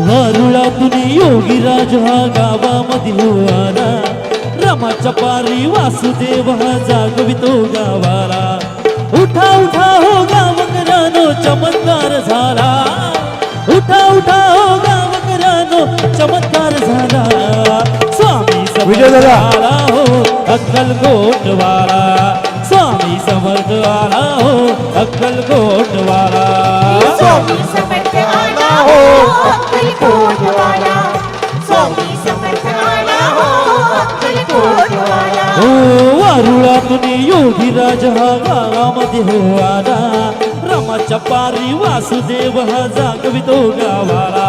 वारुळातून योगीराज हा गावामध्ये आला, रमाच्या पारी वासुदेव हा जागवितो गावाला। उठा उठा हो गावकऱ्यानो चमत्कार झाला, उठा उठा हो गावकऱ्यानो चमत्कार झाला। स्वामी समर्थ आला हो अक्कलकोटवाला, स्वामी समर्थ आला हो अक्कलकोटवाला। स्वामी समर्थ आला हो अक्कलकोटवाला, स्वामी समर्थ आला हो अक्कलकोटवाला। वारुळातून योगीराज हा गावामध्ये आला, रमाच्या पारी वासुदेव हा जागवितो गावाला।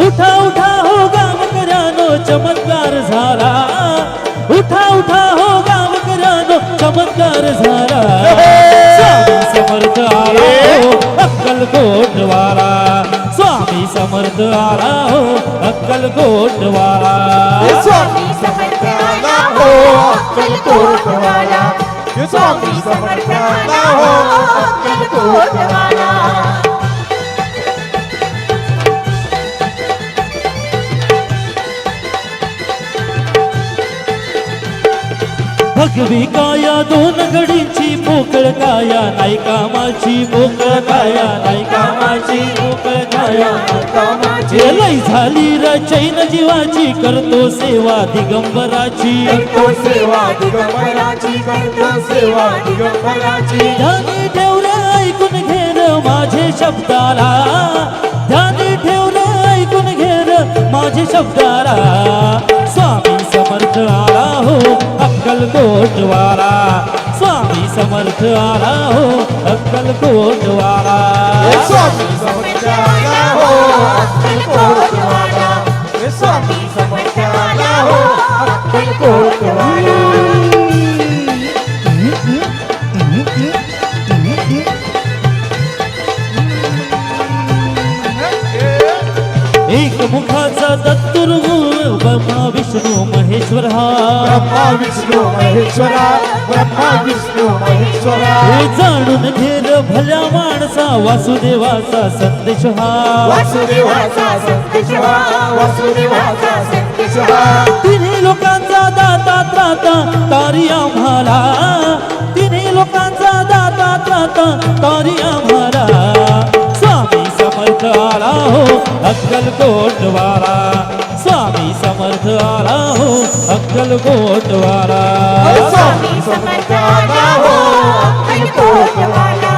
उठा उठा हो गावकऱ्यानो चमत्कार झाला, उठा उठा हो गावकऱ्यानो चमत्कार झाला। स्वामी समर्थ आला हो अक्कलकोटवाला, स्वामी समर्थ आला हो अक्कलकोटवाला। स्वामी समर्थ आला हो अक्कलकोटवाला, स्वामी समर्थ आला हो अक्कलकोटवाला। भगवी काया दोन घडीची पोकळ काया नाही कामाची, पोकळ काया नाही कामाची, पोकळ काया लय झाली र चैन जीवाची, करतो सेवा दिगंबराची, करतो सेवा दिगंबराची, करतो सेवा दिगंबराची। ध्यानी ठेवले ऐकून घेर माझे शब्दाला, ध्यानी ठेवले ऐकून घेर माझे शब्दाला। स्वामी समर्थ आला हो अक्कलकोटवाला, स्वामी समर्थ आला हो अक्कलकोटवाला। स्वामी समर्थ आला हो अक्कलकोटवाला, स्वामी समर्थ आला हो अक्कलकोटवाला। एक मुखाचा दत्तुर्गु ब्रह्मा विष्णू महेश्वर हा, ब्रह्मा विष्णू महेश्वरा, ब्रह्मा विष्णू महेश्वरा। हे जाणून घेर भल्या माणसा वासुदेवाचा संदेश हा, वासुदेवाचा संदेश हा, वासुदेवाचा संदेश हा। तिन्ही लोकांचा दाता त्राता तारी आम्हाला, तिन्ही लोकांचा दाता त्राता तारी आम्हाला। स्वामी समर्थ आला हो अक्कलकोटवाला, स्वामी समर्थ आला हो अक्कलकोटवाला। स्वामी समर्थ आला हो अक्कलकोटवाला,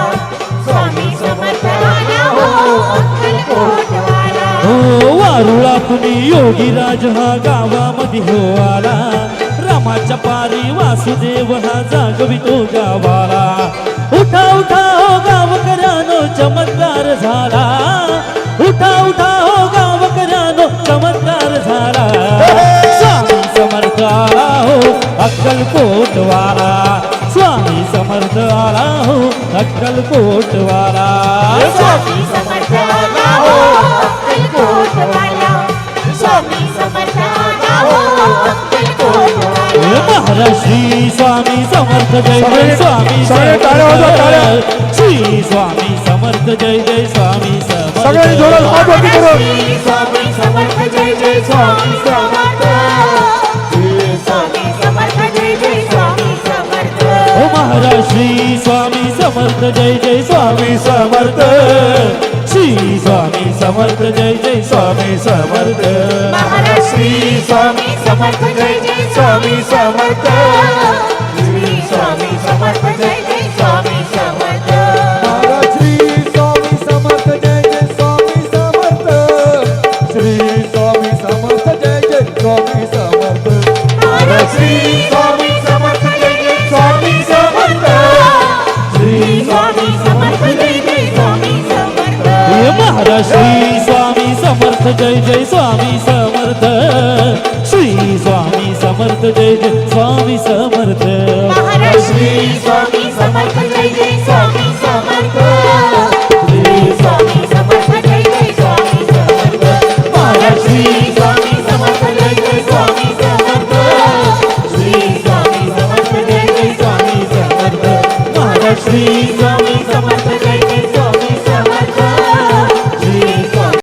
स्वामी समर्थ आला हो अक्कलकोटवाला। वारुळातून योगीराज हा गावामध्ये आला, रमाच्या पारी वासुदेव हा जागवितो गावाला। उठा उठा हो गावकऱ्यानो चमत्कार झाला, उठा उठा हो गावकऱ्यानो चमत्कार झाला। स्वामी समर्थ आला हो अक्कलकोटवाला, स्वामी समर्थ आला हो अक्कलकोटवाला। स्वामी समर्थ आला हो अक्कलकोटवाला, स्वामी समर्थ आला हो अक्कलकोटवाला। महाराष्ट्री स्वामी समर्थ जय जय स्वामी समर्थ, श्री स्वामी समर्थ जय जय स्वामी समर्थ, स्वामी समर्थ जय जय स्वामी समर्थ, स्वामी समर्थ जय जय स्वामी समर्थ। ओ महाराष्ट्री स्वामी समर्थ जय जय स्वामी समर्थ, श्री स्वामी समर्थ जय जय स्वामी समर्थ। महाराष्ट्री स्वामी समर्थ जय जय स्वामी समर्थ, श्री स्वामी समर्थ जय जय स्वामी समर्थ। महाराष्ट्री स्वामी समर्थ जय जय स्वामी समर्थ, श्री स्वामी समर्थ जय जय स्वामी समर्थ। महाराष्ट्री स्वामी समर्थ जय जय स्वामी समर्थ, श्री स्वामी समर्थ जय जय स्वामी समर्थ। महाराष्ट्री स्वामी समर्थ जय जय स्वामी समर्थ, श्री स्वामी समर्थ जय जय